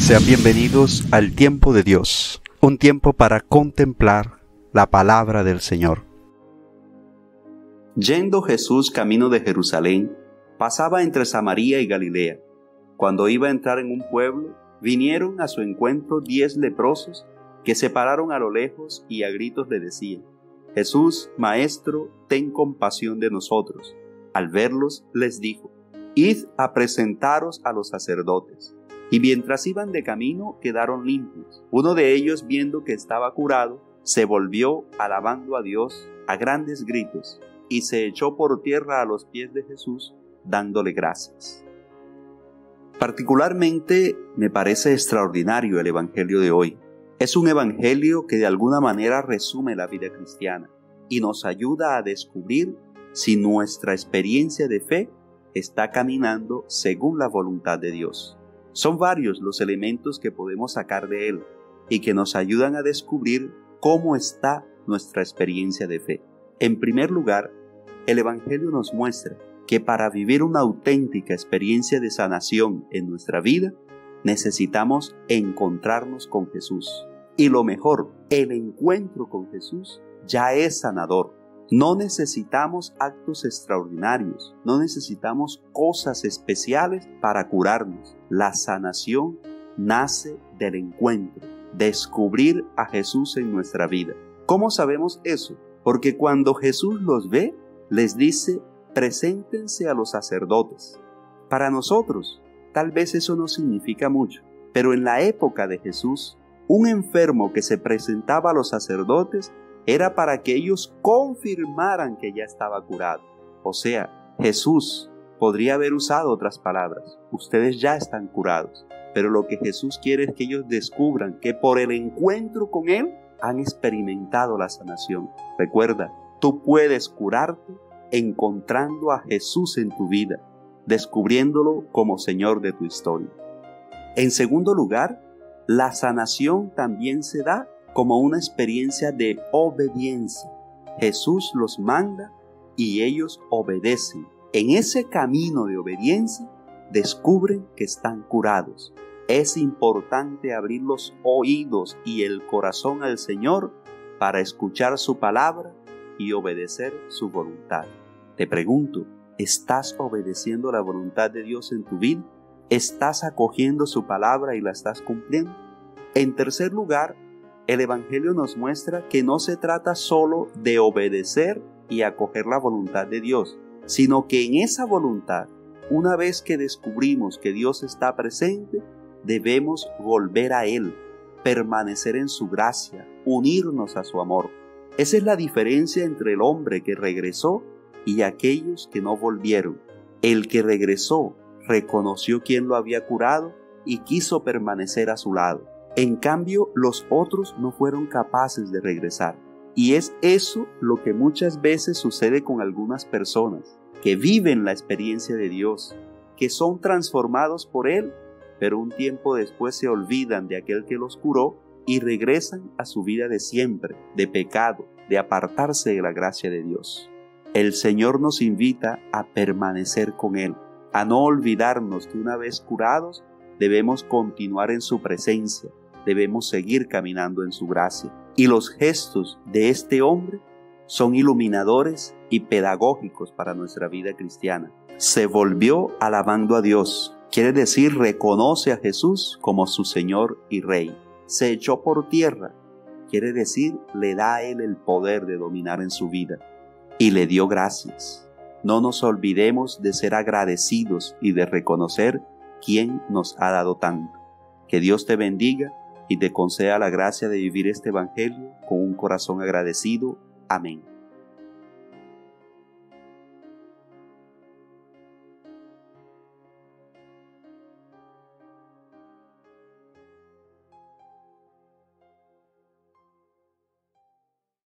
Sean bienvenidos al tiempo de Dios, un tiempo para contemplar la palabra del Señor. Yendo Jesús camino de Jerusalén, pasaba entre Samaria y Galilea. Cuando iba a entrar en un pueblo, vinieron a su encuentro 10 leprosos que se pararon a lo lejos y a gritos le decían: Jesús, Maestro, ten compasión de nosotros. Al verlos, les dijo: Id a presentaros a los sacerdotes. Y mientras iban de camino, quedaron limpios. Uno de ellos, viendo que estaba curado, se volvió alabando a Dios a grandes gritos y se echó por tierra a los pies de Jesús, dándole gracias. Particularmente me parece extraordinario el evangelio de hoy. Es un evangelio que de alguna manera resume la vida cristiana y nos ayuda a descubrir si nuestra experiencia de fe está caminando según la voluntad de Dios. Son varios los elementos que podemos sacar de él y que nos ayudan a descubrir cómo está nuestra experiencia de fe. En primer lugar, el evangelio nos muestra que para vivir una auténtica experiencia de sanación en nuestra vida, necesitamos encontrarnos con Jesús. Y lo mejor, el encuentro con Jesús ya es sanador. No necesitamos actos extraordinarios, no necesitamos cosas especiales para curarnos. La sanación nace del encuentro, descubrir a Jesús en nuestra vida. ¿Cómo sabemos eso? Porque cuando Jesús los ve, les dice: preséntense a los sacerdotes. Para nosotros, tal vez eso no significa mucho, pero en la época de Jesús, un enfermo que se presentaba a los sacerdotes era para que ellos confirmaran que ya estaba curado. O sea, Jesús podría haber usado otras palabras: ustedes ya están curados. Pero lo que Jesús quiere es que ellos descubran que por el encuentro con Él han experimentado la sanación. Recuerda, tú puedes curarte encontrando a Jesús en tu vida, descubriéndolo como Señor de tu historia. En segundo lugar, la sanación también se da como una experiencia de obediencia. Jesús los manda y ellos obedecen. En ese camino de obediencia descubren que están curados. Es importante abrir los oídos y el corazón al Señor para escuchar su palabra y obedecer su voluntad. Te pregunto, ¿estás obedeciendo la voluntad de Dios en tu vida? ¿Estás acogiendo su palabra y la estás cumpliendo? En tercer lugar, el evangelio nos muestra que no se trata solo de obedecer y acoger la voluntad de Dios, sino que en esa voluntad, una vez que descubrimos que Dios está presente, debemos volver a Él, permanecer en su gracia, unirnos a su amor. Esa es la diferencia entre el hombre que regresó y aquellos que no volvieron. El que regresó reconoció quién lo había curado y quiso permanecer a su lado. En cambio, los otros no fueron capaces de regresar. Y es eso lo que muchas veces sucede con algunas personas que viven la experiencia de Dios, que son transformados por Él, pero un tiempo después se olvidan de aquel que los curó y regresan a su vida de siempre, de pecado, de apartarse de la gracia de Dios. El Señor nos invita a permanecer con Él, a no olvidarnos que una vez curados debemos continuar en su presencia, debemos seguir caminando en su gracia. Y los gestos de este hombre son iluminadores y pedagógicos para nuestra vida cristiana. Se volvió alabando a Dios, quiere decir reconoce a Jesús como su Señor y Rey. Se echó por tierra, quiere decir le da a Él el poder de dominar en su vida. Y le dio gracias. No nos olvidemos de ser agradecidos y de reconocer quién nos ha dado tanto. Que Dios te bendiga y te conceda la gracia de vivir este evangelio con un corazón agradecido. Amén.